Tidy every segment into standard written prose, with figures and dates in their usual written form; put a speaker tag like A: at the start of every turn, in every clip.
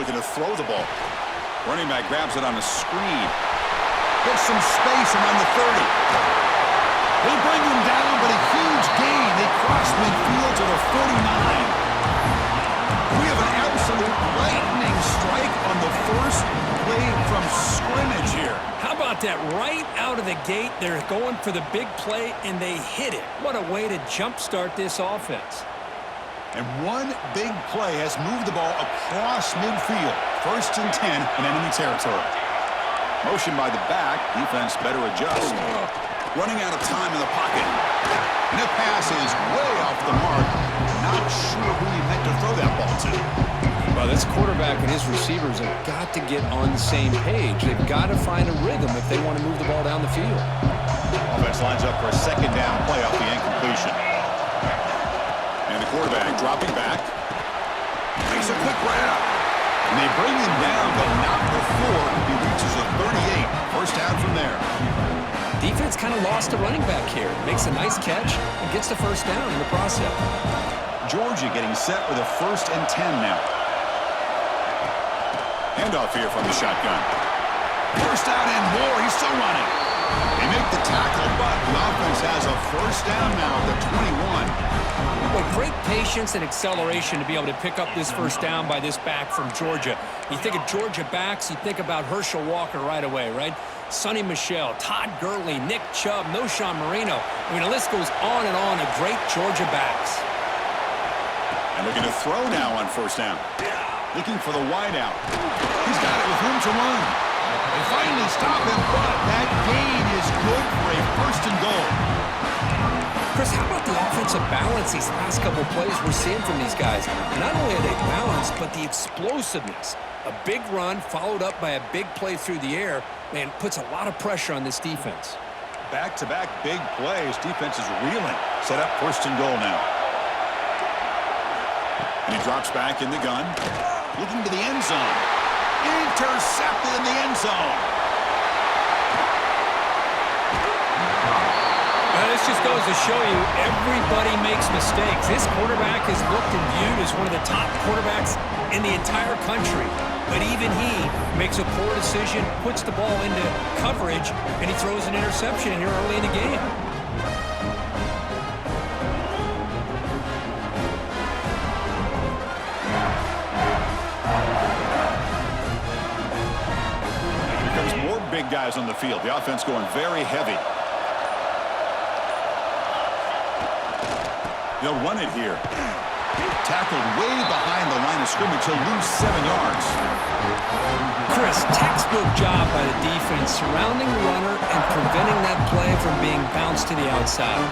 A: looking to throw the ball. Running back grabs it on a screen. Gets some space around the 30. They bring him down, but a huge gain. They cross midfield to the 49. We have an absolute lightning strike on the first play from scrimmage here.
B: How about that? Right out of the gate, they're going for the big play, and they hit it. What a way to jumpstart this offense.
A: And one big play has moved the ball across midfield. 1st and 10 in enemy territory. Motion by the back. Defense better adjust. Running out of time in the pocket. And the pass is way off the mark. Not sure who he meant to throw that ball to.
B: Well, this quarterback and his receivers have got to get on the same page. They've got to find a rhythm if they want to move the ball down the field.
A: Offense lines up for a 2nd down play off the incompletion. And the quarterback dropping back. Makes a quick grab. And they bring him down, but not before he reaches a 38. 1st down from there.
B: Defense kind of lost a running back here. Makes a nice catch and gets the 1st down in the process.
A: Georgia getting set with a 1st and 10 now. Handoff here from the shotgun. 1st down and more. He's still running. They make the tackle, but the offense has a 1st down now at the 21.
B: Well, great patience and acceleration to be able to pick up this 1st down by this back from Georgia. You think of Georgia backs, you think about Herschel Walker right away, right? Sonny Michel, Todd Gurley, Nick Chubb, Noshawn Marino. I mean, the list goes on and on of great Georgia backs.
A: And looking to throw now on 1st down. Looking for the wideout. He's got it with room to run. They finally stop him, but that gain is good for a 1st and goal.
B: Chris, how about the offensive balance these last couple plays we're seeing from these guys? Not only are they balanced, but the explosiveness. A big run followed up by a big play through the air, man, puts a lot of pressure on this defense.
A: Back-to-back big plays. Defense is reeling. Set up 1st and goal now. And he drops back in the gun. Looking to the end zone. Intercepted in the end zone.
B: This just goes to show you everybody makes mistakes. This quarterback is looked and viewed as one of the top quarterbacks in the entire country. But even he makes a poor decision, puts the ball into coverage, and he throws an interception here early in the game.
A: Here comes more big guys on the field. The offense going very heavy. They'll run it here. Tackled way behind the line of scrimmage. He'll lose 7 yards.
B: Chris, textbook job by the defense surrounding the runner and preventing that play from being bounced to the outside.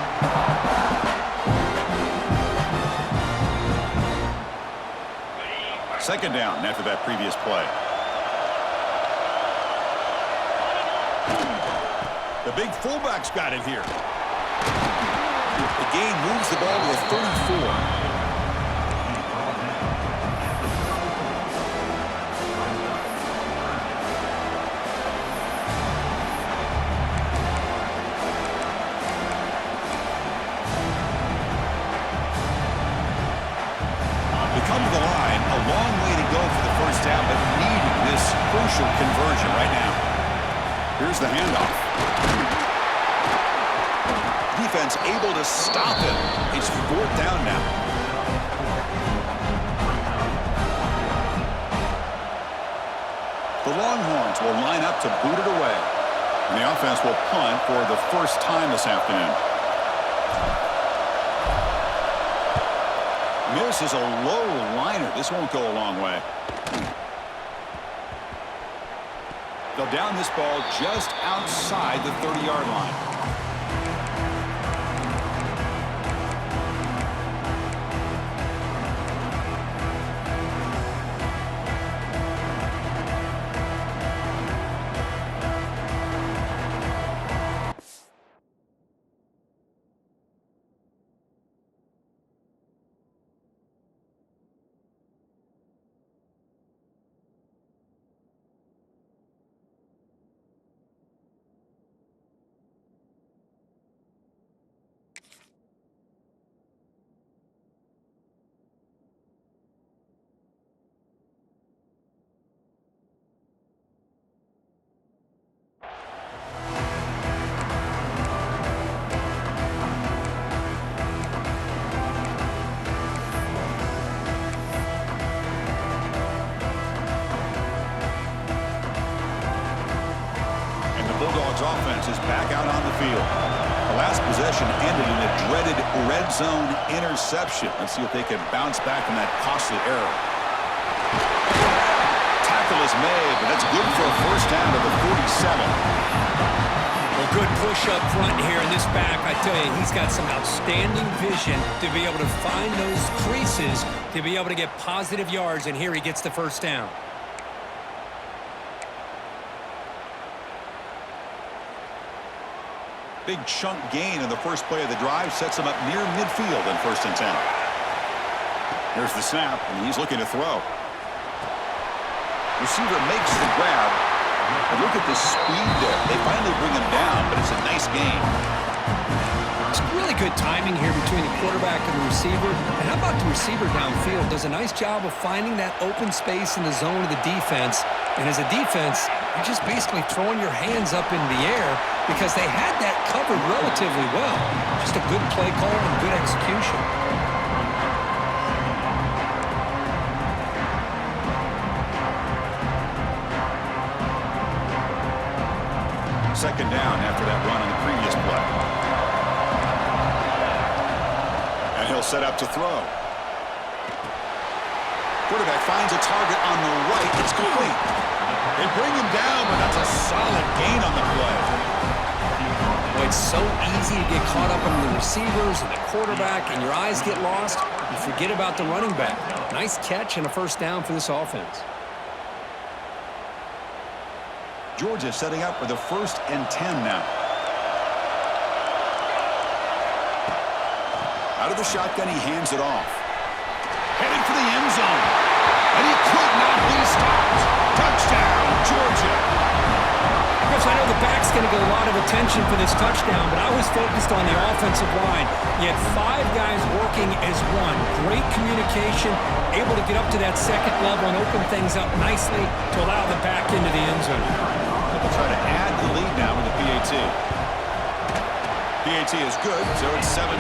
A: 2nd down after that previous play. The big fullback's got it here. The gain moves the ball to a 34. Come to the line, a long way to go for the 1st down, but needing this crucial conversion right now. Here's the handoff. Defense able to stop him. It's 4th down now. The Longhorns will line up to boot it away. And the offense will punt for the 1st time this afternoon. This is a low liner. This won't go a long way. They'll down this ball just outside the 30-yard line. Bulldogs offense is back out on the field. The last possession ended in a dreaded red zone interception. Let's see if they can bounce back from that costly error. Tackle is made, but that's good for a first down to the 47.
B: Well, good push up front here in this back. I tell you, he's got some outstanding vision to be able to find those creases, to be able to get positive yards, and here he gets the first down.
A: Big chunk gain in the first play of the drive sets him up near midfield in 1st and 10. Here's the snap, and he's looking to throw. Receiver makes the grab. And look at the speed there. They finally bring him down, but it's a nice gain.
B: It's really good timing here between the quarterback and the receiver. And how about the receiver downfield? Does a nice job of finding that open space in the zone of the defense. And as a defense, you're just basically throwing your hands up in the air because they had that covered relatively well. Just a good play call and good execution.
A: Second down after that run on the previous play. And he'll set up to throw. Quarterback finds a target on the right. It's complete. They bring him down, but that's a solid gain on the play.
B: Well, it's so easy to get caught up in the receivers and the quarterback, and your eyes get lost. You forget about the running back. Nice catch and a first down for this offense.
A: Georgia setting up for the 1st and 10 now. Out of the shotgun, he hands it off. Heading for the end zone. And he could not be stopped. Touchdown, Georgia.
B: Chris, I know the back's going to get a lot of attention for this touchdown, but I was focused on the offensive line. You had 5 guys working as one. Great communication, able to get up to that second level and open things up nicely to allow the back into the end zone.
A: They'll try to add the lead now with the PAT. PAT is good, so it's 7-0.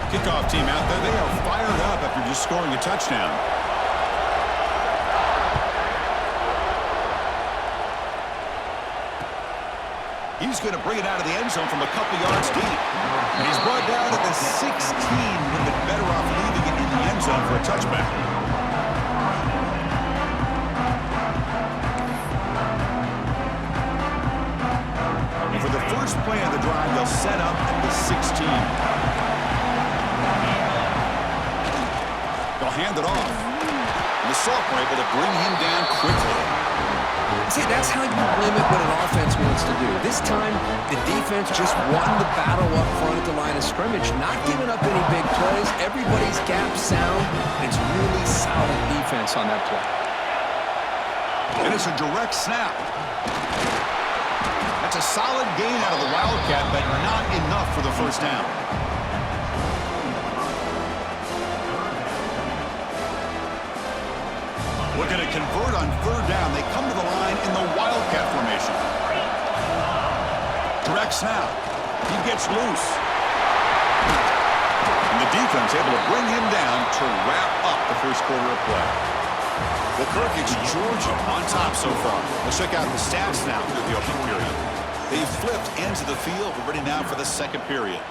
A: Kickoff team out there. They are fired up after just scoring a touchdown. He's going to bring it out of the end zone from a couple yards deep. And he's brought down at the 16. Would have been better off leaving it in the end zone for a touchback. And for the first play of the drive, they'll set up at the 16. Hand it off. And the Salk were able to bring him down quickly.
B: See, that's how you limit what an offense wants to do. This time, the defense just won the battle up front at the line of scrimmage, not giving up any big plays. Everybody's gap sound. It's really solid defense on that play.
A: And it's a direct snap. That's a solid gain out of the Wildcat, but not enough for the first down. Looking to convert on 3rd down. They come to the line in the Wildcat formation. Direct snap. He gets loose. And the defense able to bring him down to wrap up the first quarter of play. Well, Kirk, it's Georgia on top so far. Let's check out the stats now through the opening period. They flipped into the field. We're ready now for the second period.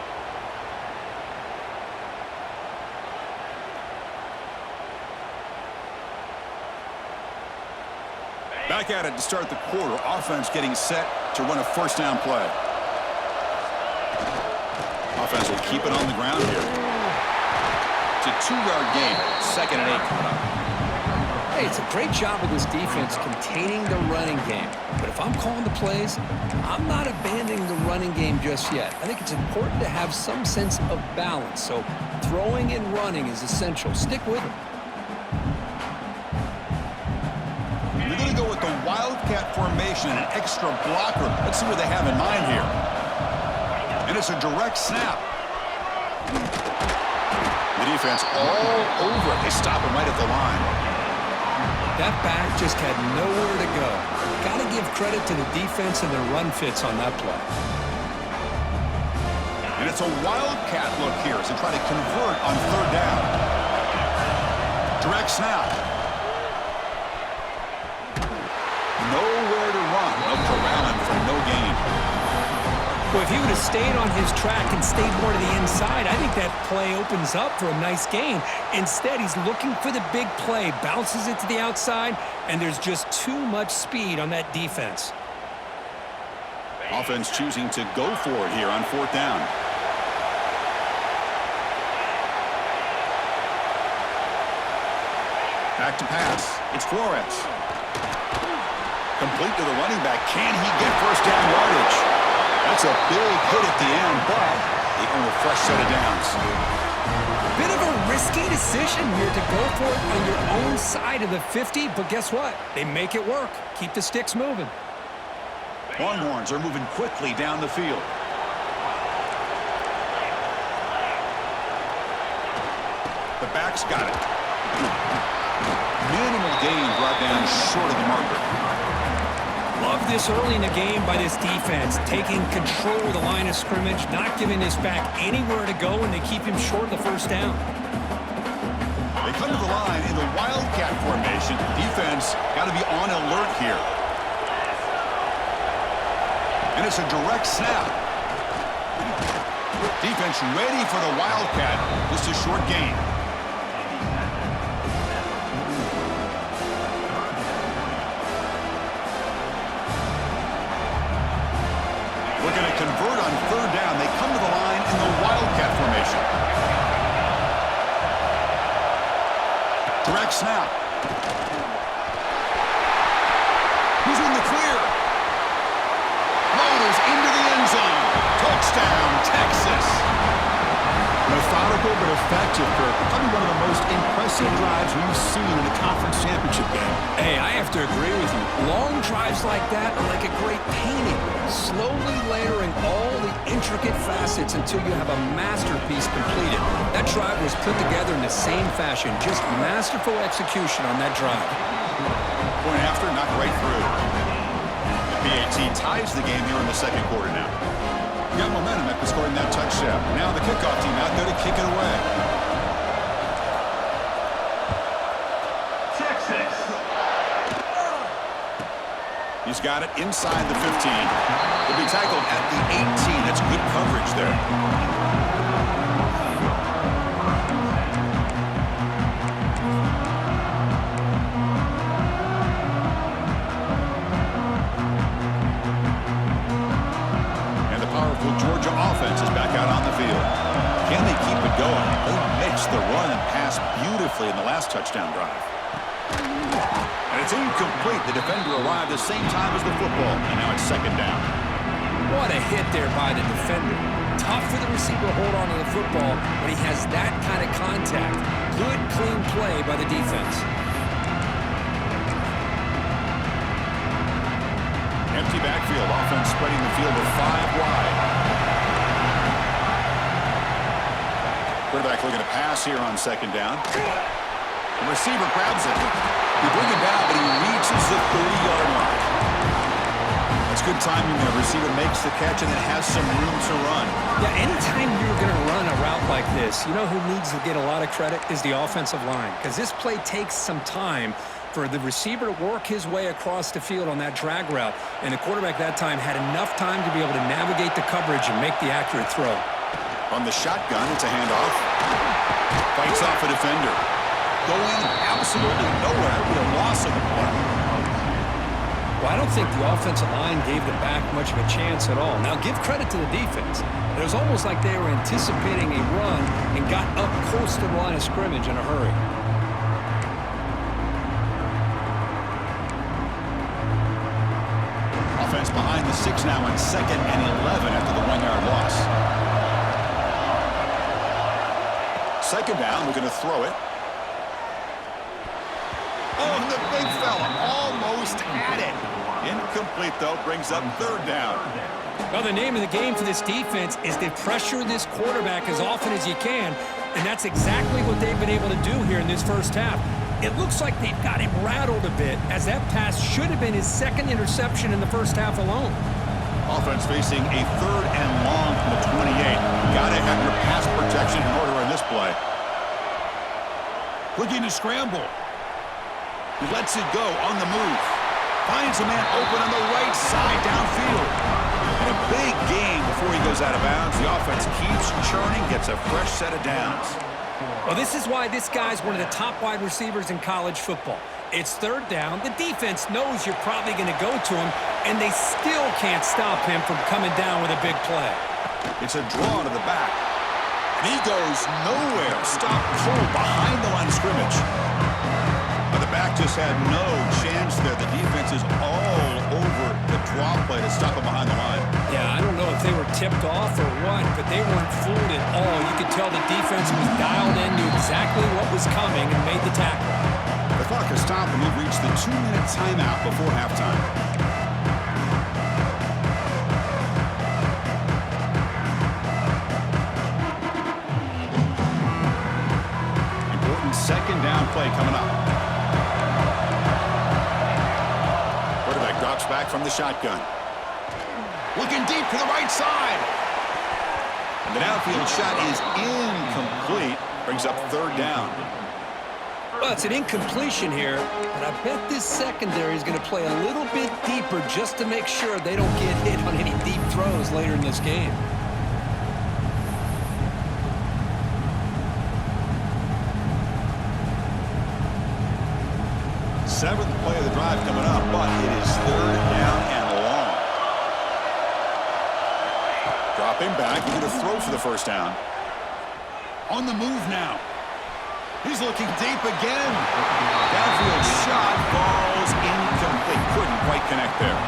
A: Back at it to start the quarter. Offense getting set to run a first down play. Offense will keep it on the ground here. It's a 2-yard gain. 2nd and 8 coming up.
B: Hey, it's a great job of this defense containing the running game. But if I'm calling the plays, I'm not abandoning the running game just yet. I think it's important to have some sense of balance. So throwing and running is essential. Stick with it.
A: They're going to go with the Wildcat formation and an extra blocker. Let's see what they have in mind here. And it's a direct snap. The defense all over it. They stop him right at the line.
B: That back just had nowhere to go. Got to give credit to the defense and their run fits on that play.
A: And it's a wildcat look here as they try to convert on third down. Direct snap. Nowhere to run. They'll corral him for no gain.
B: Well, if he would have stayed on his track and stayed more to the inside, I think that play opens up for a nice gain. Instead, he's looking for the big play, bounces it to the outside, and there's just too much speed on that defense.
A: Offense choosing to go for it here on fourth down. Back to pass. It's Flores. Complete to the running back. Can he get first down yardage? That's a big hit at the end, but they earn a fresh set of downs.
B: Bit of a risky decision here to go for it on your own side of the 50, but guess what? They make it work. Keep the sticks moving.
A: Longhorns are moving quickly down the field. The back's got it. Minimal gain brought down short of the marker.
B: Love this early in the game by this defense, taking control of the line of scrimmage, not giving this back anywhere to go, and they keep him short of the first down.
A: They come to the line in the wildcat formation. Defense got to be on alert here. And it's a direct snap. Defense ready for the wildcat. Just a short gain. Looking to convert on third down. They come to the line in the wildcat formation. Direct snap. Who's in the clear? Loaders into the end zone. Touchdown, Texas. Methodical but effective for probably one of the most impressive drives we've seen in a conference championship game.
B: Hey, I have to agree with you. Long drives like that are like a great painting, slowly layering all the intricate facets until you have a masterpiece completed. That drive was put together in the same fashion, just masterful execution on that drive.
A: Point after, knocked right through. The PAT ties the game here in the second quarter now. Got momentum after scoring that touchdown. Now the kickoff team out there to kick it away.
C: Texas.
A: He's got it inside the 15. He'll be tackled at the 18. That's good coverage there. Georgia offense is back out on the field. Can they keep it going? They mixed the run and pass beautifully in the last touchdown drive. And it's incomplete. The defender arrived the same time as the football, and now it's second down.
B: What a hit there by the defender. Tough for the receiver to hold on to the football when he has that kind of contact. Good, clean play by the defense.
A: Empty backfield. Offense spreading the field with 5 wide. Quarterback looking to pass here on second down. The receiver grabs it. He brings it down, but he reaches the 30-yard line. That's good timing there. Receiver makes the catch and it has some room to run.
B: Yeah, anytime you're going to run a route like this, you know who needs to get a lot of credit is the offensive line, because this play takes some time for the receiver to work his way across the field on that drag route, and the quarterback that time had enough time to be able to navigate the coverage and make the accurate throw.
A: On the shotgun, it's a handoff. Fights off a defender. Going absolutely nowhere with a loss of the play.
B: Well, I don't think the offensive line gave the back much of a chance at all. Now, give credit to the defense. It was almost like they were anticipating a run and got up close to the line of scrimmage in a hurry.
A: Offense behind the 6 now on 2nd and 11 after the 1-yard loss. Second down, we're going to throw it. Oh, the big fella almost had it. Incomplete, though, brings up third down.
B: Well, the name of the game for this defense is to pressure this quarterback as often as you can, and that's exactly what they've been able to do here in this first half. It looks like they've got him rattled a bit, as that pass should have been his second interception in the first half alone.
A: Offense facing a 3rd and long from the 28. Gotta have your pass protection in order in this play. Looking to scramble. He lets it go on the move. Finds a man open on the right side downfield. And a big gain before he goes out of bounds. The offense keeps churning, gets a fresh set of downs.
B: Well, this is why this guy's one of the top wide receivers in college football. It's 3rd down. The defense knows you're probably going to go to him, and they still can't stop him from coming down with a big play.
A: It's a draw to the back. And he goes nowhere. Stop cold behind the line of scrimmage. But the back just had no chance there. The defense is all over the draw play to stop him behind the line.
B: Yeah, I don't know if they were tipped off or what, but they weren't fooled at all. You could tell the defense was dialed in, knew exactly what was coming, and made the tackle.
A: The clock has stopped, and we've reached the 2-minute timeout before halftime. Important 2nd down play coming up. Quarterback drops back from the shotgun. Looking deep to the right side. And the downfield shot is incomplete. Brings up 3rd down.
B: Well, it's an incompletion here, but I bet this secondary is going to play a little bit deeper just to make sure they don't get hit on any deep throws later in this game.
A: Seventh play of the drive coming up, but it is 3rd down and long. Dropping back, he's going to throw for the 1st down. On the move now. He's looking deep again. Downfield shot falls incomplete. Couldn't quite connect there.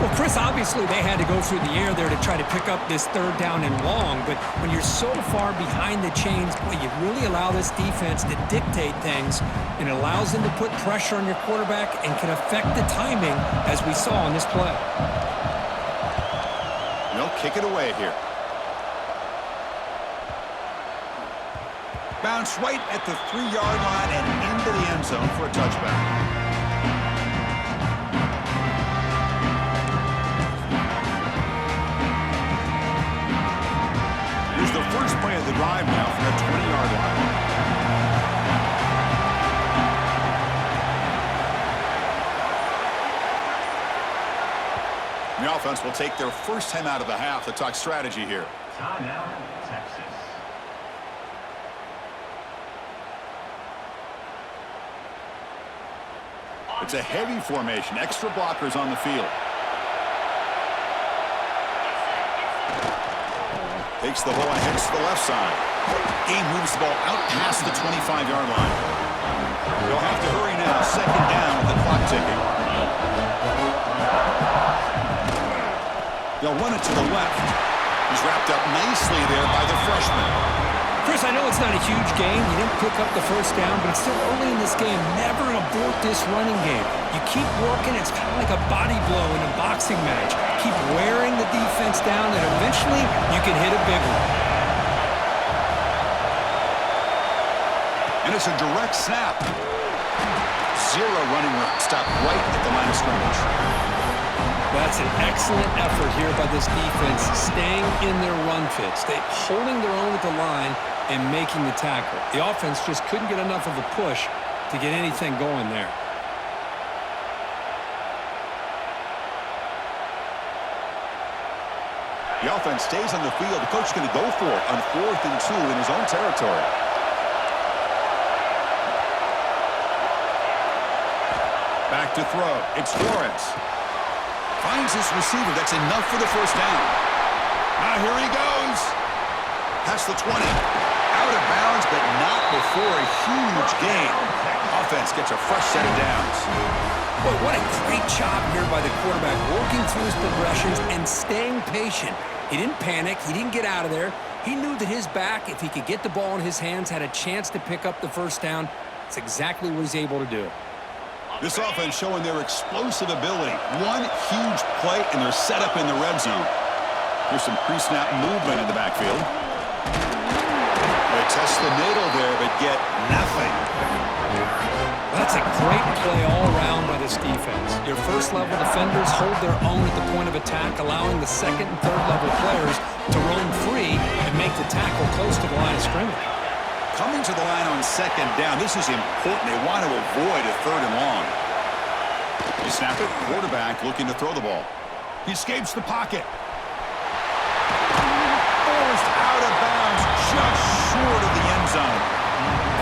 B: Well, Chris, obviously they had to go through the air there to try to pick up this 3rd down and long, but when you're so far behind the chains, boy, you really allow this defense to dictate things, and it allows them to put pressure on your quarterback and can affect the timing, as we saw on this play.
A: And they'll kick it away here. Bounce right at the 3-yard line and into the end zone for a touchback. Here's the first play of the drive now from the 20-yard line. The offense will take their first time out of the half to talk strategy here.
C: Timeout, Texas.
A: It's a heavy formation. Extra blockers on the field. Takes the ball and heads to the left side. Game moves the ball out past the 25-yard line. They'll have to hurry now. 2nd down with the clock ticking. They'll run it to the left. He's wrapped up nicely there by the freshman.
B: Chris, I know it's not a huge gain. You didn't pick up the 1st down, but it's still early in this game. Never abort this running game. You keep working. It's kind of like a body blow in a boxing match. Keep wearing the defense down, and eventually you can hit a big one.
A: And it's a direct snap. 0 running room. Stop right at the line of scrimmage.
B: That's an excellent effort here by this defense, staying in their run fits. They're holding their own at the line and making the tackle. The offense just couldn't get enough of a push to get anything going there.
A: The offense stays on the field. The coach is going to go for it on 4th and 2 in his own territory. Back to throw. It's Flores. Finds his receiver. That's enough for the 1st down. Now here he goes. Past the 20. Out of bounds, but not before a huge gain. Offense gets a fresh set of downs.
B: Boy, what a great job here by the quarterback, working through his progressions and staying patient. He didn't panic. He didn't get out of there. He knew that his back, if he could get the ball in his hands, had a chance to pick up the 1st down. It's exactly what he's able to do.
A: This offense showing their explosive ability. One huge play, and they're set up in the red zone. There's some pre-snap movement in the backfield. They test the middle there, but get nothing.
B: It's a great play all around by this defense. Your first-level defenders hold their own at the point of attack, allowing the second and third-level players to roam free and make the tackle close to the line of scrimmage.
A: Coming to the line on second down, this is important. They want to avoid a third and long. They snap it. Quarterback looking to throw the ball. He escapes the pocket. Forced out of bounds, just short of the end zone.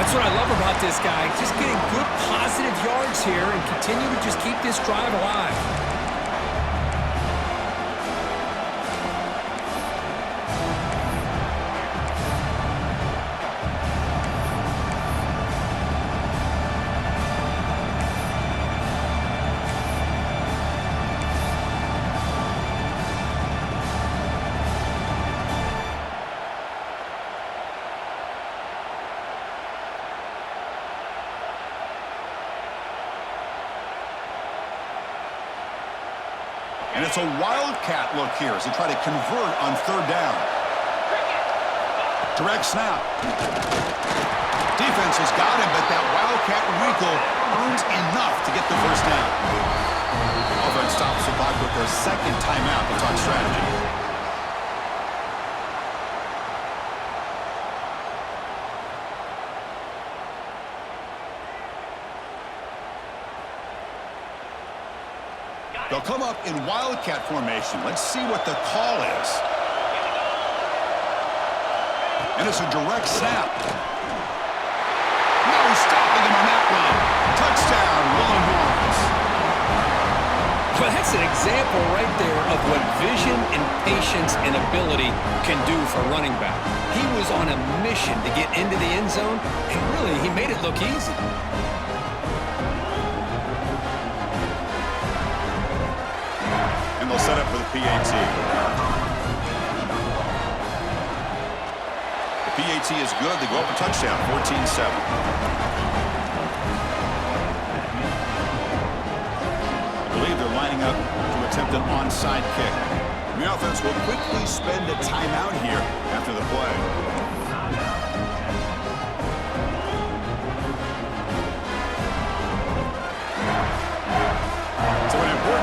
B: That's what I love about this guy. Just getting good positive yards here and continue to just keep this drive alive.
A: And it's a wildcat look here as they try to convert on third down. Direct snap. Defense has got him, but that wildcat wrinkle earns enough to get the first down. Offense stops the clock with their second timeout to talk strategy. They'll come up in wildcat formation. Let's see what the call is. And it's a direct snap. No stopping him on that one. Touchdown, Longhorns.
B: Well, that's an example right there of what vision and patience and ability can do for running back. He was on a mission to get into the end zone, and really, he made it look easy.
A: And they'll set up for the PAT. The PAT is good. They go up a touchdown, 14-7. I believe they're lining up to attempt an onside kick. And the offense will quickly spend a timeout here after the play.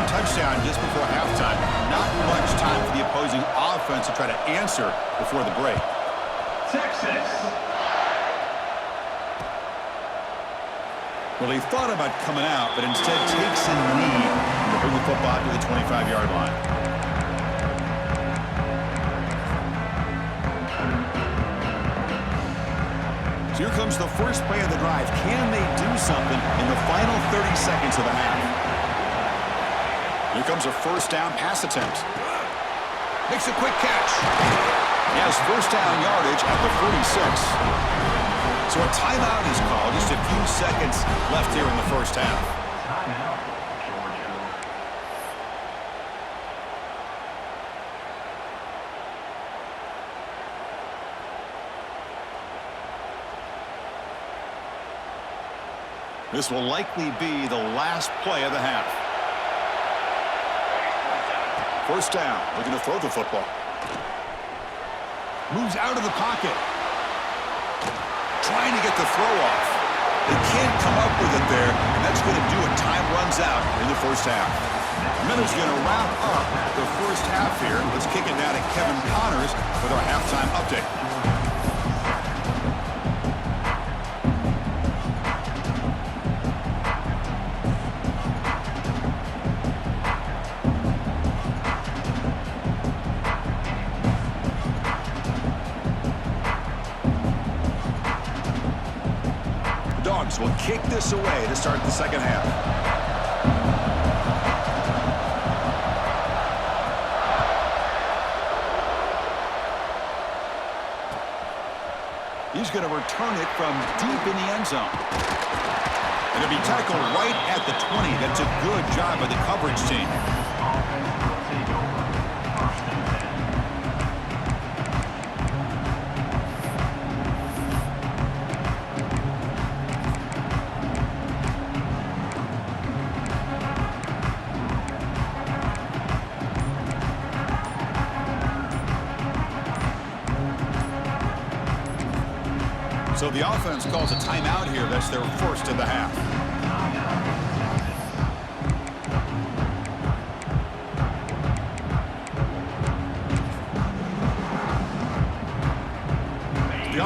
A: Touchdown just before halftime. Not much time for the opposing offense to try to answer before the break.
C: Texas.
A: Well, he thought about coming out, but instead takes a knee to bring the football to the 25-yard line. So here comes the first play of the drive. Can they do something in the final 30 seconds of the half? Here comes a first down pass attempt. Makes a quick catch. He has first down yardage at the 46. So a timeout is called. Just a few seconds left here in the first half.
C: Timeout, Georgia.
A: This will likely be the last play of the half. First down, looking to throw the football. Moves out of the pocket. Trying to get the throw off. They can't come up with it there, and that's going to do it. Time runs out in the first half. And then it's going to wrap up the first half here. Let's kick it now to Kevin Connors with our halftime update. Will kick this away to start the second half. He's going to return it from deep in the end zone. And it'll be tackled right at the 20. That's a good job by the coverage team. So the offense calls a timeout here. That's their first of the half.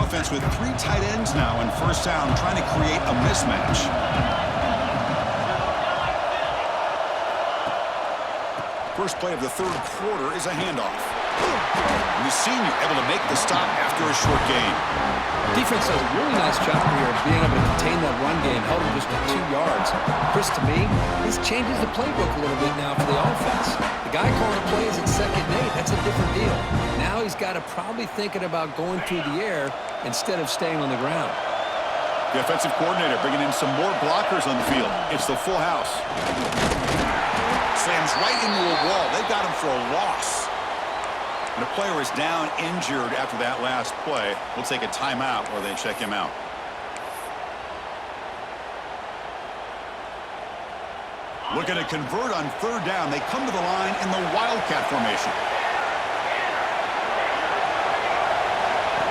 A: offense with 3 tight ends now in first down, trying to create a mismatch. First play of the third quarter is a handoff. And the senior able to make the stop after a short gain.
B: Defense does a really nice job here of being able to contain that run game, held him just to 2 yards. Chris, to me, this changes the playbook a little bit now for the offense. The guy calling the plays at 2nd and 8, that's a different deal. Now he's got to probably thinking about going through the air instead of staying on the ground.
A: The offensive coordinator bringing in some more blockers on the field. It's the full house. Slams right into a wall. They've got him for a loss. And the player is down injured after that last play. We'll take a timeout or they check him out. Looking to convert on 3rd down. They come to the line in the Wildcat formation.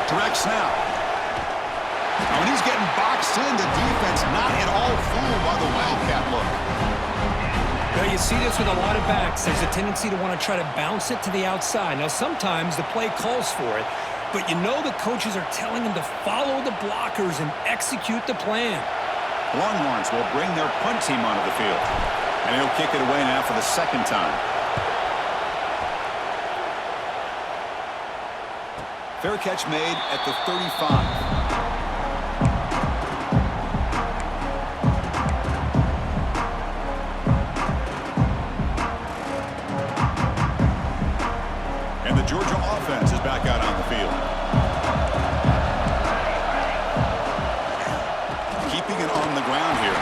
A: Direct snap. And when he's getting boxed in, the defense not at all fooled by the Wildcat look.
B: Well, you see this with a lot of backs. There's a tendency to want to try to bounce it to the outside. Now, sometimes the play calls for it, but you know the coaches are telling them to follow the blockers and execute the plan.
A: Longhorns will bring their punt team onto the field. And he'll kick it away now for the 2nd time. Fair catch made at the 35. Georgia offense is back out on the field. Keeping it on the ground here.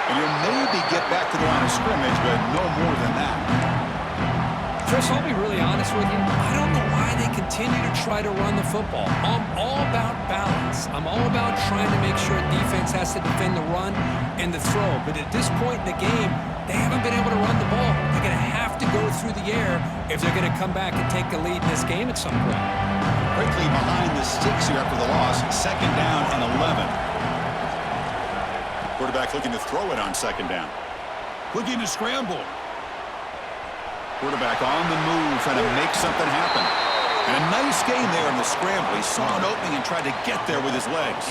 A: And you'll maybe get back to the line of scrimmage, but no more than that.
B: Chris, I'll be really honest with you. I don't know why they continue to try to run the football. I'm all about balance. I'm all about trying to make sure defense has to defend the run and the throw. But at this point in the game, they haven't been able to run the ball. They're going to have to go through the air if they're going to come back and take the lead in this game at some point.
A: Quickly behind the sticks here after the loss. 2nd down and 11. Quarterback looking to throw it on 2nd down. Looking to scramble. Quarterback on the move, trying to make something happen. And a nice gain there in the scramble. He saw an opening and tried to get there with his legs.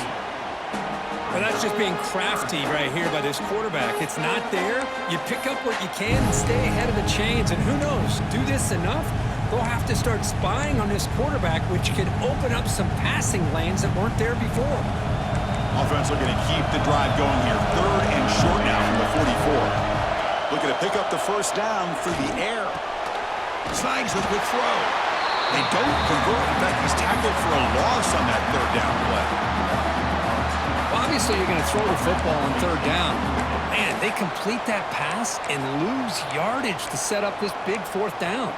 B: But that's just being crafty right here by this quarterback. It's not there. You pick up what you can and stay ahead of the chains. And who knows, do this enough, they'll have to start spying on this quarterback, which could open up some passing lanes that weren't there before.
A: Offense looking to keep the drive going here. 3rd and short now from the 44. Looking to pick up the 1st down through the air. Slides with the throw. They don't convert. In fact, he's tackled for a loss on that 3rd down play.
B: Well, obviously, you're going to throw the football on 3rd down. But man, they complete that pass and lose yardage to set up this big 4th down.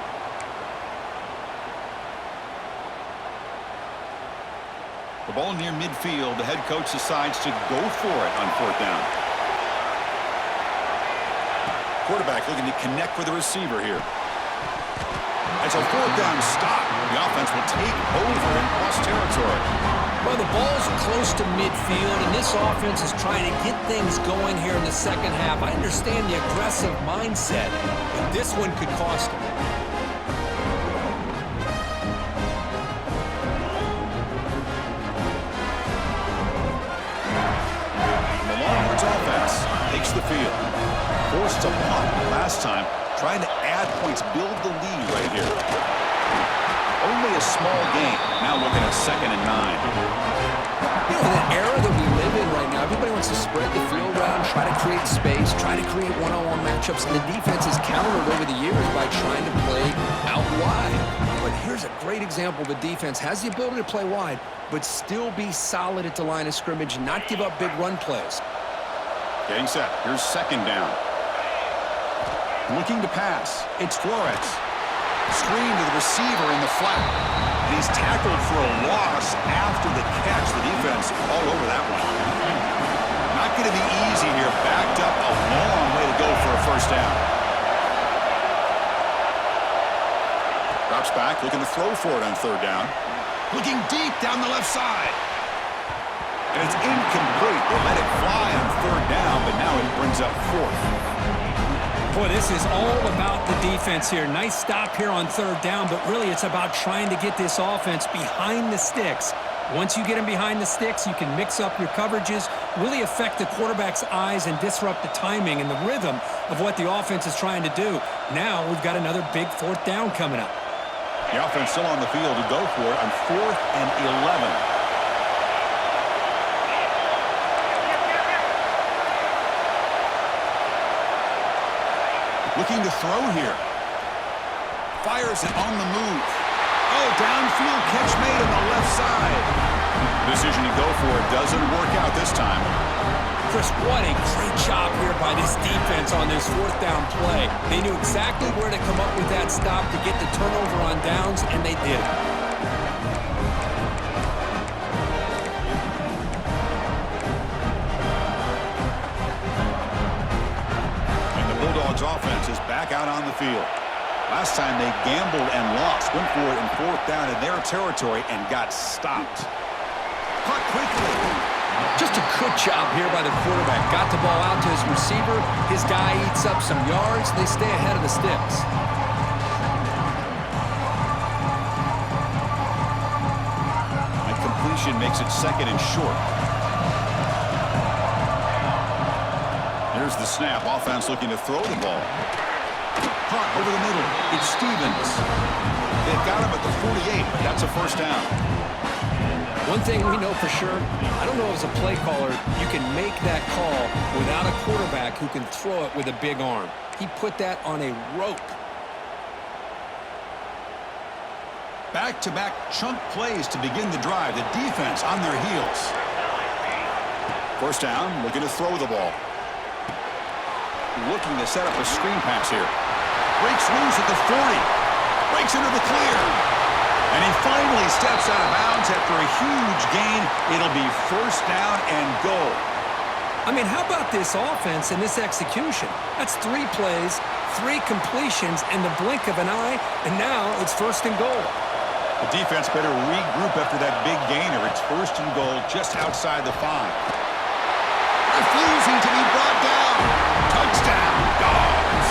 A: The ball near midfield. The head coach decides to go for it on 4th down. Quarterback looking to connect with the receiver here. It's a 4th down stop. The offense will take over in plus territory.
B: Well, the ball's close to midfield, and this offense is trying to get things going here in the 2nd half. I understand the aggressive mindset, but this one could cost them.
A: The Longhorns offense takes the field. Forced to punt last time, trying to add points, build the lead right here. Only a small gain. Now looking at 2nd and 9.
B: You know, in the era that we live in right now, everybody wants to spread the field around, try to create space, try to create one-on-one matchups, and the defense has countered over the years by trying to play out wide. But here's a great example. The defense has the ability to play wide, but still be solid at the line of scrimmage and not give up big run plays.
A: Getting set. Here's 2nd down. Looking to pass. It's Flores. Screen to the receiver in the flat. And he's tackled for a loss after the catch. The defense all over that one. Not going to be easy here. Backed up a long way to go for a 1st down. Drops back, looking to throw for it on 3rd down. Looking deep down the left side. And it's incomplete. They let it fly on 3rd down, but now it brings up 4th.
B: Boy, this is all about the defense here. Nice stop here on 3rd down, but really it's about trying to get this offense behind the sticks Once you get him behind the sticks, you can mix up your coverages, really affect the quarterback's eyes and disrupt the timing and the rhythm of what the offense is trying to do. Now we've got another big fourth down coming up.
A: The offense still on the field to go for it on 4th and 11. Looking to throw here. Fires it on the move. Oh, downfield catch made on the left side. Decision to go for it doesn't work out this time.
B: Chris, what a great job here by this defense on this fourth down play. They knew exactly where to come up with that stop to get the turnover on downs, and they did it.
A: Bulldogs offense is back out on the field. Last time they gambled and lost. Went for it in 4th down in their territory and got stopped. Caught quickly.
B: Just a good job here by the quarterback. Got the ball out to his receiver. His guy eats up some yards. They stay ahead of the sticks.
A: And completion makes it 2nd and short. Here's the snap. Offense looking to throw the ball. Caught over the middle. It's Stevens. They've got him at the 48, but that's a first down.
B: One thing we know for sure, I don't know as a play caller, you can make that call without a quarterback who can throw it with a big arm. He put that on a rope.
A: Back-to-back chunk plays to begin the drive. The defense on their heels. First down, looking to throw the ball. Looking to set up a screen pass here. Breaks loose at the 40. Breaks into the clear. And he finally steps out of bounds after a huge gain. It'll be first down and goal.
B: I mean, how about this offense and this execution? That's 3 plays, 3 completions in the blink of an eye, and now it's first and goal.
A: The defense better regroup after that big gainer. It's first and goal just outside the 5. Refusing to be brought down. Touchdown, Dogs.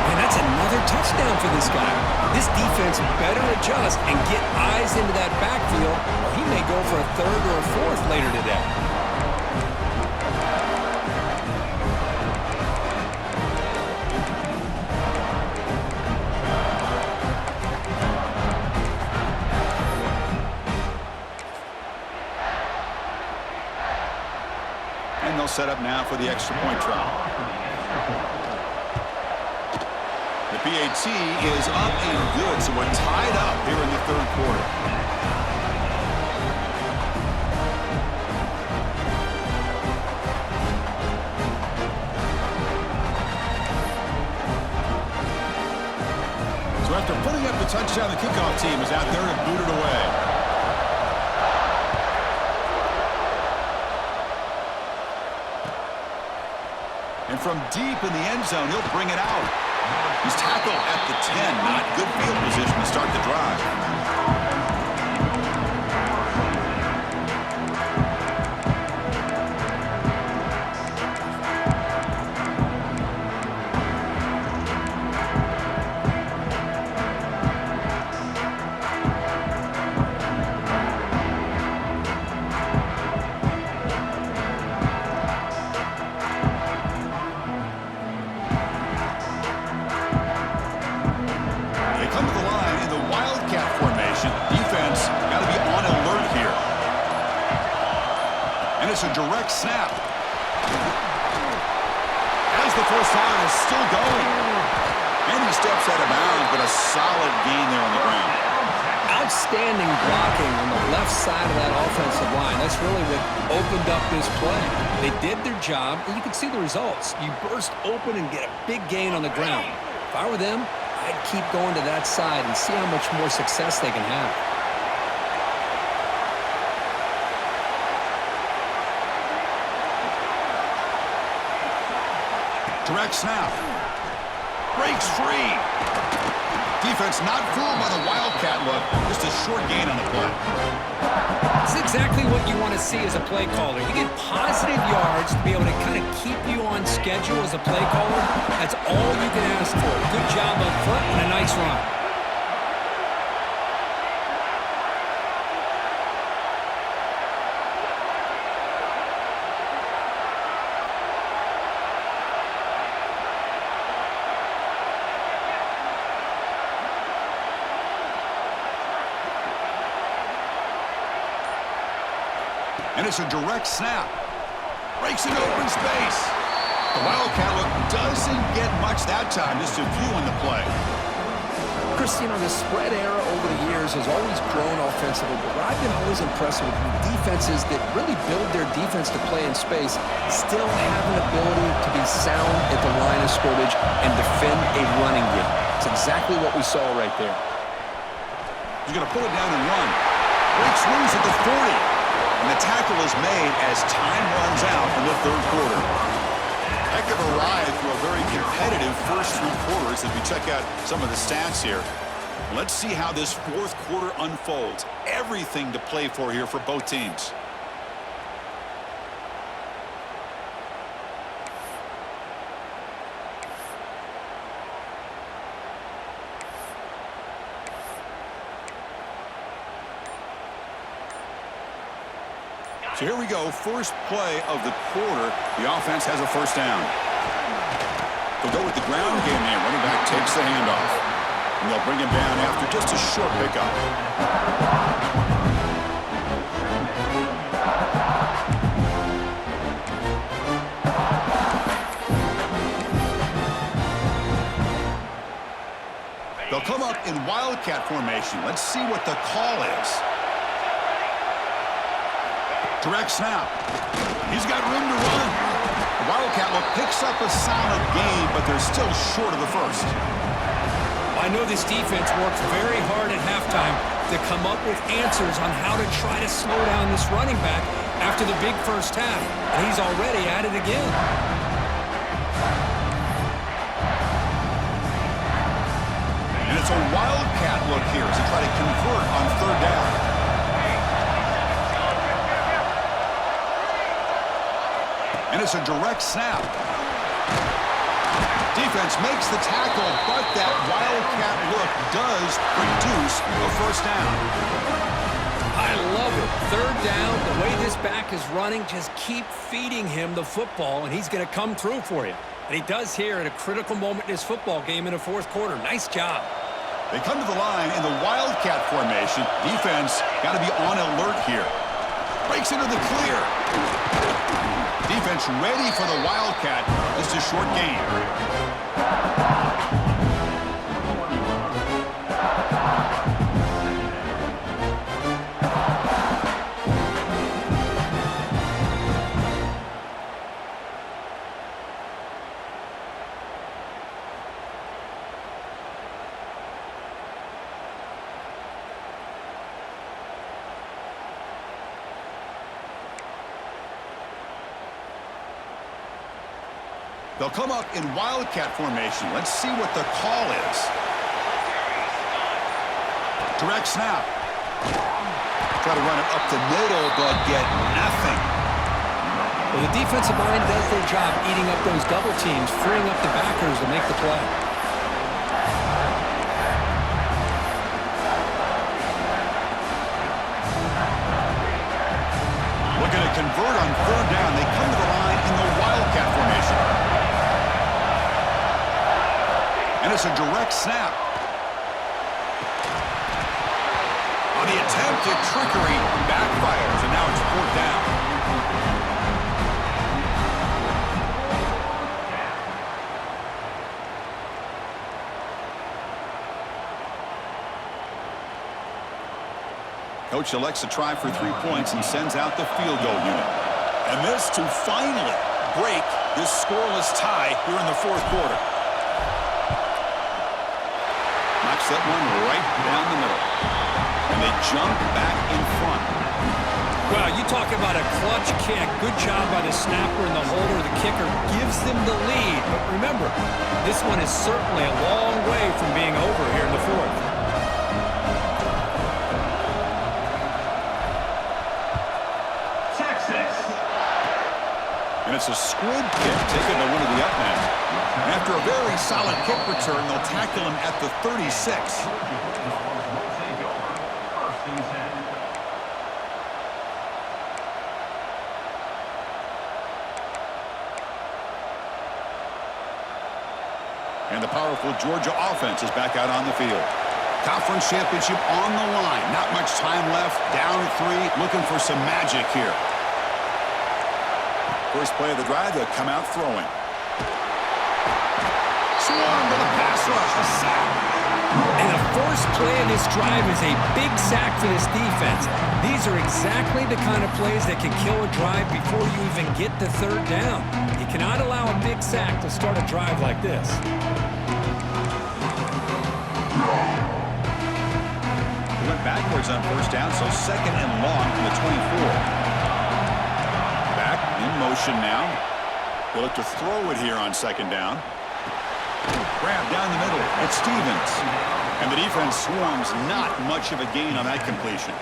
B: And that's another touchdown for this guy. This defense better adjust and get eyes into that backfield, or he may go for a 3rd or a 4th later today.
A: And they'll set up now for the extra point try. The PAT is up and good, so we're tied up here in the 3rd quarter. So after putting up the touchdown, the kickoff team is out there to boot it away. And from deep in the end zone, he'll bring it out. He's tackled at the 10. Not good field position to start the drive. It's a direct snap. As the first down is still going. And he steps out of bounds, but a solid gain there on the ground.
B: Outstanding blocking on the left side of that offensive line. That's really what opened up this play. They did their job, and you can see the results. You burst open and get a big gain on the ground. If I were them, I'd keep going to that side and see how much more success they can have.
A: Direct snap. Breaks free. Defense not fooled by the Wildcat look. Just a short gain on the play.
B: It's exactly what you want to see as a play caller. You get positive yards to be able to kind of keep you on schedule as a play caller. That's all you can ask for. Good job up front and a nice run.
A: And it's a direct snap. Breaks into open space. The Wildcat look doesn't get much that time, just a few in the play.
D: Chris, the spread era over the years has always grown offensively, but what I've been always impressed with defenses that really build their defense to play in space still have an ability to be sound at the line of scrimmage and defend a running game. It's exactly what we saw right there.
A: He's going to pull it down and run. Breaks loose at the 40. And the tackle is made as time runs out in the third quarter. Heck of a ride through a very competitive first three quarters as we check out some of the stats here. Let's see how this fourth quarter unfolds. Everything to play for here for both teams. So here we go, first play of the quarter. The offense has a first down. They'll go with the ground game here. Running back takes the handoff. And they'll bring him down after just a short pickup. They'll come up in Wildcat formation. Let's see what the call is. Direct snap. He's got room to run. The Wildcat look picks up a solid gain, but they're still short of the first.
B: I know this defense worked very hard at halftime to come up with answers on how to try to slow down this running back after the big first half, and he's already at it again.
A: And it's a Wildcat look here as they try to convert on third down. And it's a direct snap. Defense makes the tackle, but that Wildcat look does produce a first down.
B: I love it. Third down, the way this back is running, just keep feeding him the football, and he's going to come through for you. And he does here at a critical moment in his football game in the fourth quarter. Nice job.
A: They come to the line in the Wildcat formation. Defense got to be on alert here. Breaks into the clear. Defense ready for the Wildcat. Just a short gain. They'll come up in Wildcat formation. Let's see what the call is. Direct snap. Try to run it up the middle, but get nothing.
B: Well, the defensive line does their job eating up those double teams, freeing up the backers to make the play.
A: Looking to convert on third down. They come to the line in the Wildcat formation. And it's a direct snap. On the attempt at trickery, backfires, and now it's fourth down. Coach elects to try for 3 points and sends out the field goal unit. And this to finally break this scoreless tie here in the fourth quarter. Knocks that one right down the middle. And they jump back in front.
B: Well, you talk about a clutch kick. Good job by the snapper and the holder. The kicker gives them the lead. But remember, this one is certainly a long way from being over here in the fourth.
A: And it's a squib kick taken by one of the up men. And after a very solid kick return, they'll tackle him at the 36. And the powerful Georgia offense is back out on the field. Conference championship on the line. Not much time left. Down 3. Looking for some magic here. First play of the drive, they'll come out throwing. Swarm with a pass rush, a sack.
B: And the first play of this drive is a big sack for this defense. These are exactly the kind of plays that can kill a drive before you even get the third down. You cannot allow a big sack to start a drive like this.
A: Went backwards on first down, so second and long from the 24. Back in motion now. They'll look to throw it here on second down. Grab down the middle. It's Stevens. And the defense swarms, not much of a gain on that completion.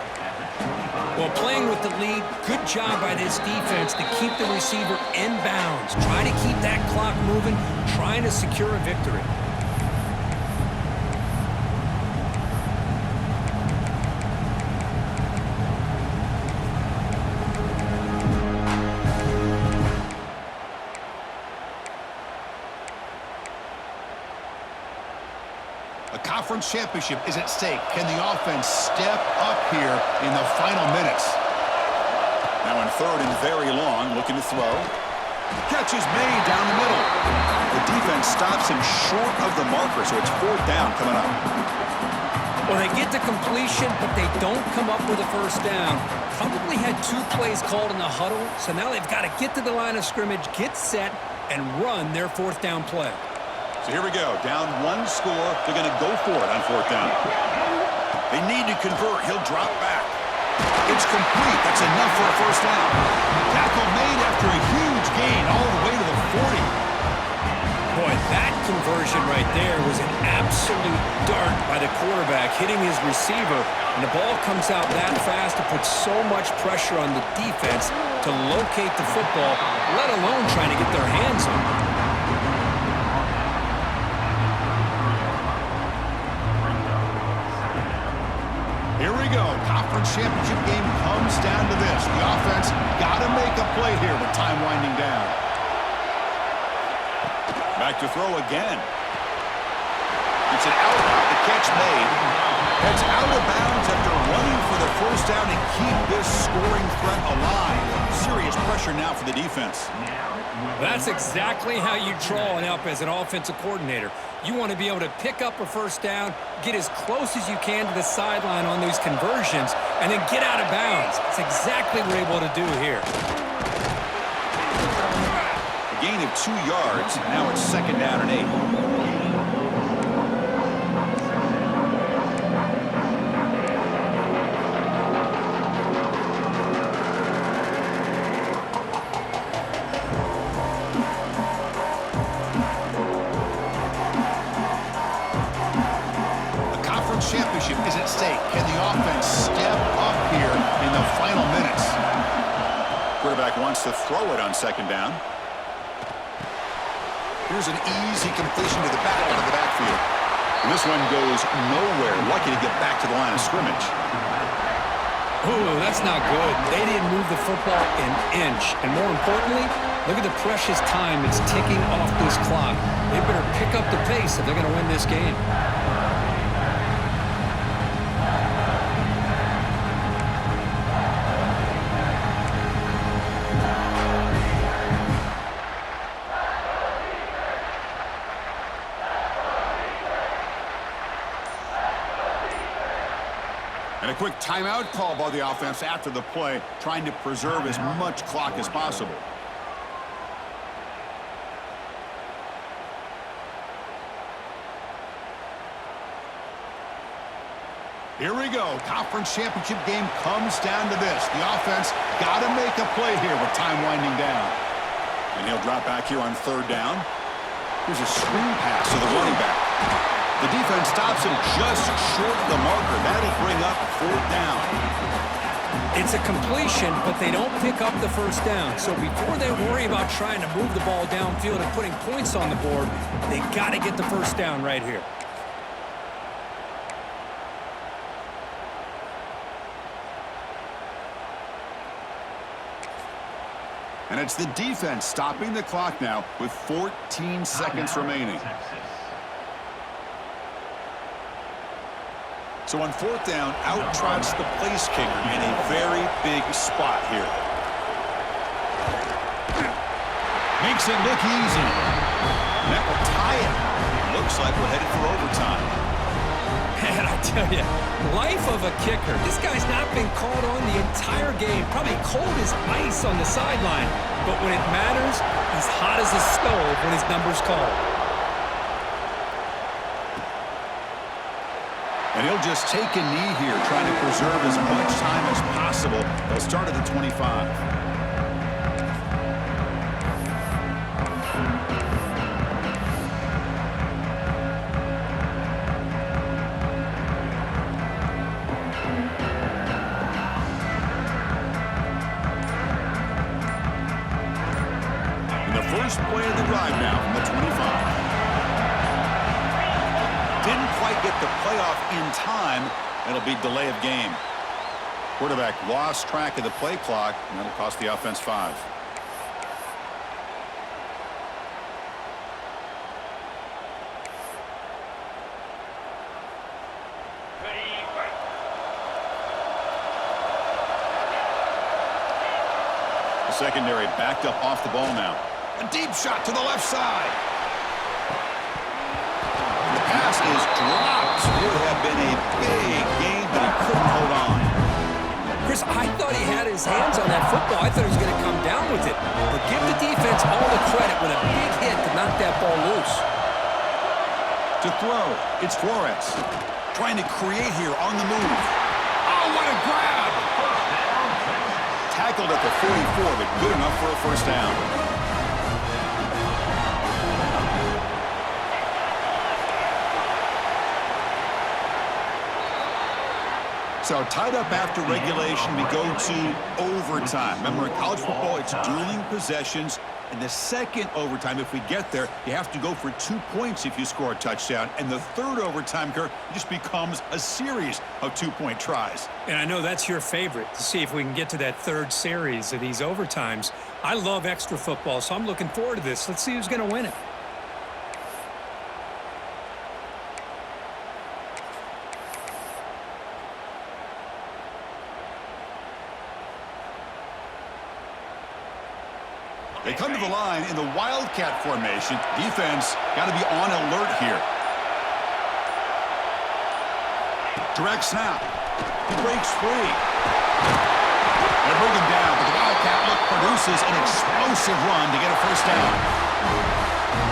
B: Well, playing with the lead, good job by this defense to keep the receiver in bounds. Try to keep that clock moving, trying to secure a victory.
A: A conference championship is at stake. Can the offense step up here in the final minutes? Now in third and very long, looking to throw. Catch is made down the middle. The defense stops him short of the marker, so it's fourth down coming up.
B: Well, they get the completion, but they don't come up with a first down. Probably had 2 plays called in the huddle, so now they've got to get to the line of scrimmage, get set, and run their fourth down play.
A: So here we go. Down 1 score. They're going to go for it on fourth down. They need to convert. He'll drop back. It's complete. That's enough for a first down. Tackle made after a huge gain all the way to the 40.
B: Boy, that conversion right there was an absolute dart by the quarterback, hitting his receiver, and the ball comes out that fast to put so much pressure on the defense to locate the football, let alone trying to get their hands on it.
A: Here we go. Conference championship game comes down to this. The offense got to make a play here with time winding down. Back to throw again. It's an out route. The catch made. Heads out of bounds after running for the first down and keep this scoring threat alive. Serious pressure now for the defense.
B: That's exactly how you draw it up as an offensive coordinator. You want to be able to pick up a first down, get as close as you can to the sideline on these conversions, and then get out of bounds. It's exactly what we're able to do here.
A: A gain of 2 yards. Now it's second down and 8. Championship is at stake. Can the offense step up here in the final minutes? Quarterback wants to throw it on second down. Here's an easy completion to the back out of the backfield. And this one goes nowhere. Lucky to get back to the line of scrimmage.
B: Ooh, that's not good. They didn't move the football an inch. And more importantly, look at the precious time it's ticking off this clock. They better pick up the pace if they're going to win this game.
A: And a quick timeout call by the offense after the play, trying to preserve as much clock as possible. Here we go. Conference championship game comes down to this. The offense got to make a play here with time winding down. And he'll drop back here on third down. Here's a screen pass to the running back. The defense stops him just short of the marker. That'll bring up fourth down.
B: It's a completion, but they don't pick up the first down. So before they worry about trying to move the ball downfield and putting points on the board, they got to get the first down right here.
A: And it's the defense stopping the clock now with 14 seconds remaining. So on fourth down, out trots the place kicker in a very big spot here. makes it look easy. That will tie it. Looks like we're headed for overtime.
B: Man, I tell you, life of a kicker. This guy's not been called on the entire game. Probably cold as ice on the sideline. But when it matters, he's hot as a stove when his number's called.
A: And he'll just take a knee here, trying to preserve as much time as possible. They'll start at the 25. First play of the drive now from the 25. Didn't quite get the playoff in time. It'll be delay of game. Quarterback lost track of the play clock, and that'll cost the offense 5. The secondary backed up off the ball now. A deep shot to the left side. The pass is dropped. Would have been a big gain, but he couldn't hold on.
B: Chris, I thought he had his hands on that football. I thought he was going to come down with it. But give the defense all the credit with a big hit to knock that ball loose.
A: To throw, it's Flores. Trying to create here on the move. Oh, what a grab! Tackled at the 44, but good enough for a first down. So tied up after regulation, we go to overtime. Remember, in college football, it's dueling possessions. In the second overtime, if we get there, you have to go for 2 points if you score a touchdown. And the third overtime, Kirk, just becomes a series of 2-point tries.
B: And I know that's your favorite, to see if we can get to that third series of these overtimes. I love extra football, so I'm looking forward to this. Let's see who's going to win it.
A: They come to the line in the Wildcat formation. Defense got to be on alert here. Direct snap. He breaks free. They bring him down, but the Wildcat look produces an explosive run to get a first down.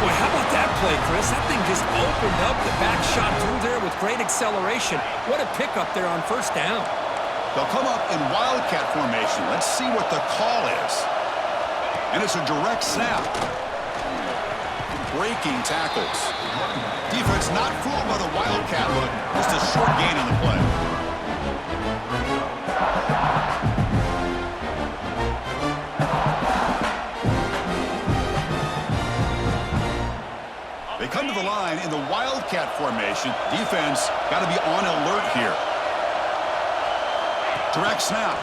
B: Boy, how about that play, Chris? That thing just opened up. The back shot through there with great acceleration. What a pickup there on first down.
A: They'll come up in Wildcat formation. Let's see what the call is. And it's a direct snap. Breaking tackles. Defense not fooled by the Wildcat look. Just a short gain on the play. They come to the line in the Wildcat formation. Defense got to be on alert here. Direct snap.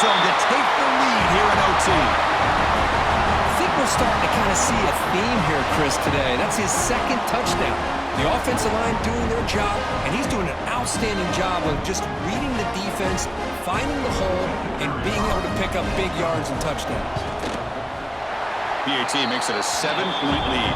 A: To take the lead here in OT.
B: I think we're starting to kind of see a theme here, Chris, today. That's his second touchdown. The offensive line doing their job, and he's doing an outstanding job of just reading the defense, finding the hole, and being able to pick up big yards and touchdowns.
A: PAT makes it a 7-point lead.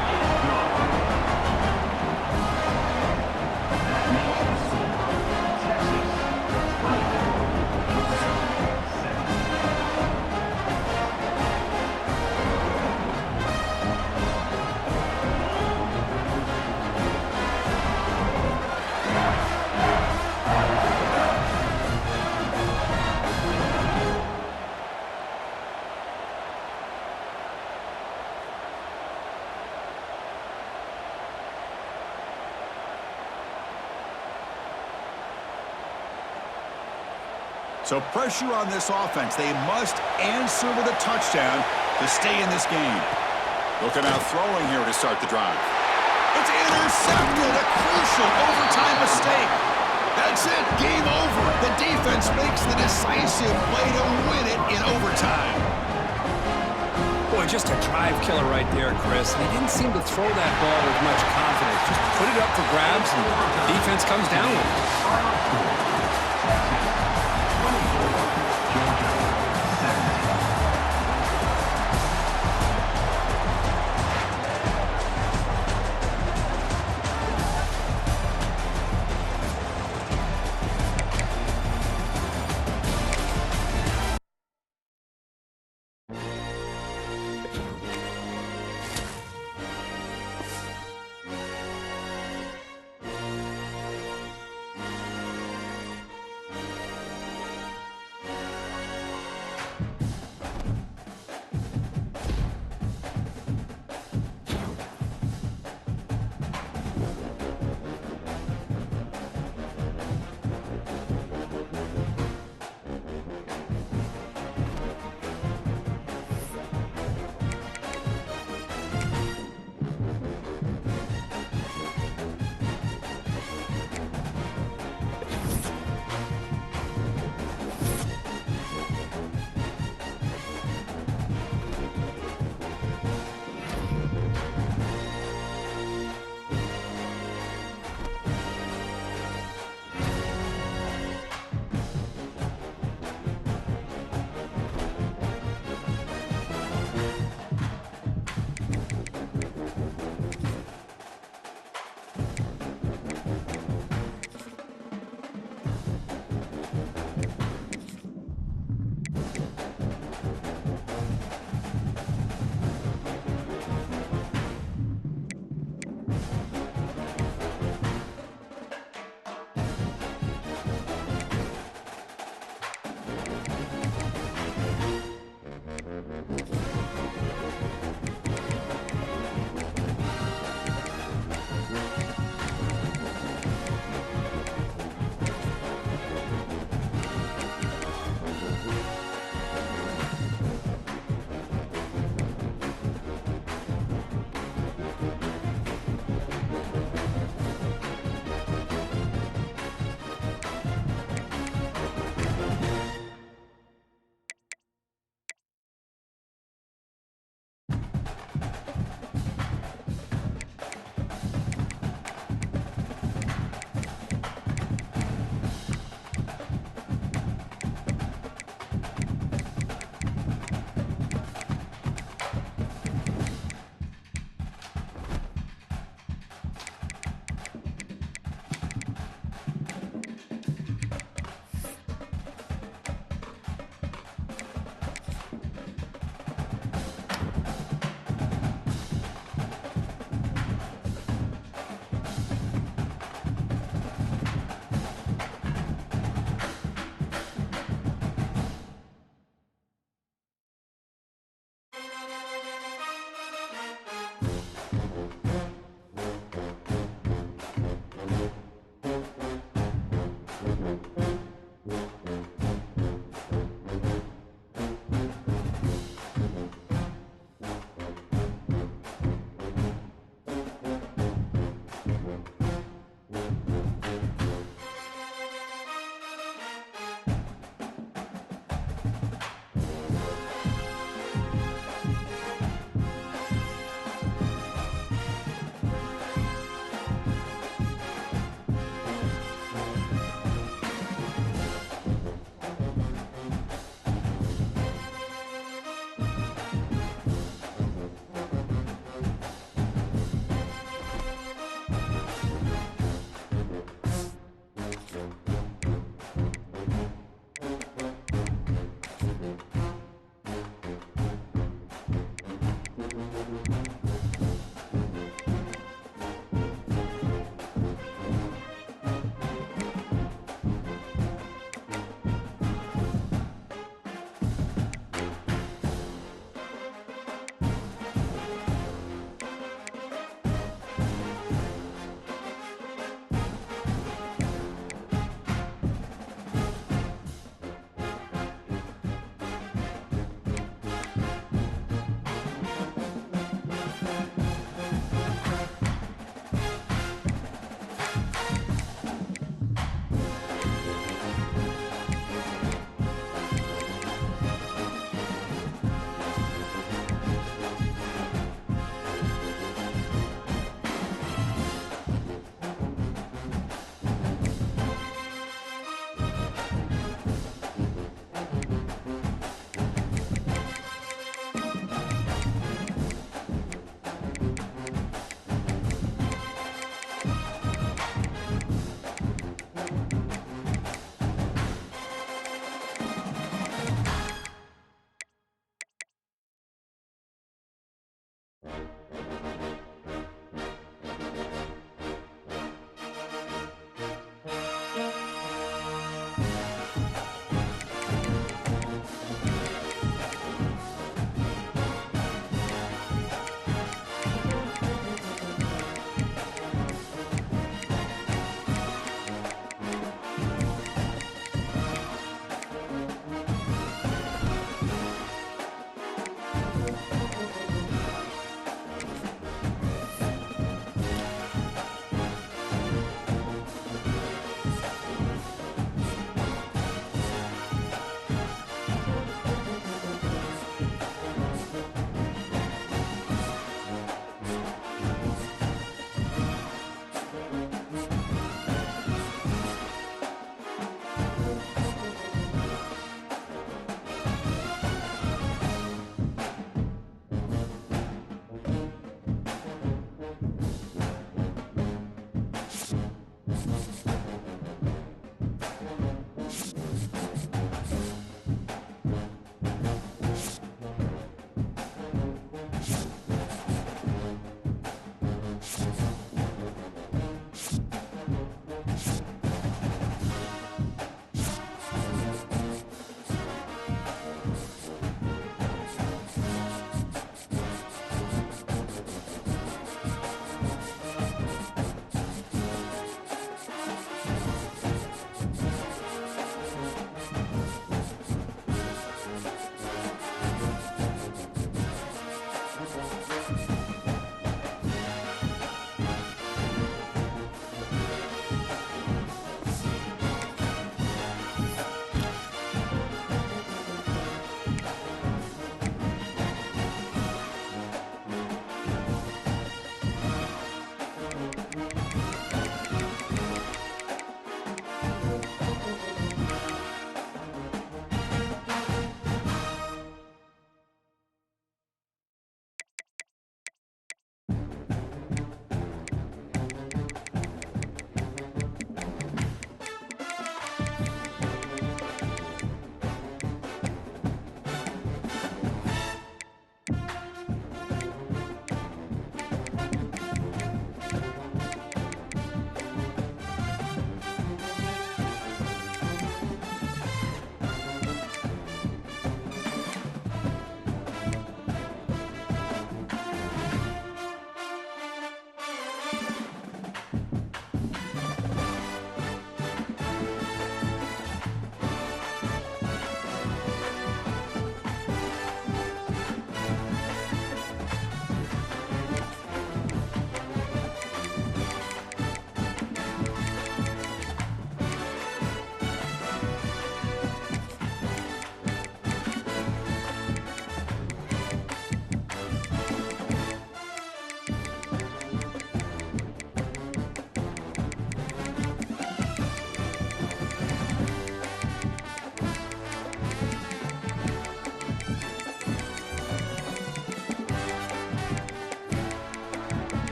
A: So pressure on this offense. They must answer with a touchdown to stay in this game. Looking out throwing here to start the drive. It's intercepted. A crucial overtime mistake. That's it. Game over. The defense makes the decisive play to win it in overtime.
B: Boy, just a drive killer right there, Chris. And he didn't seem to throw that ball with much confidence. Just put it up for grabs, and the defense comes down with it.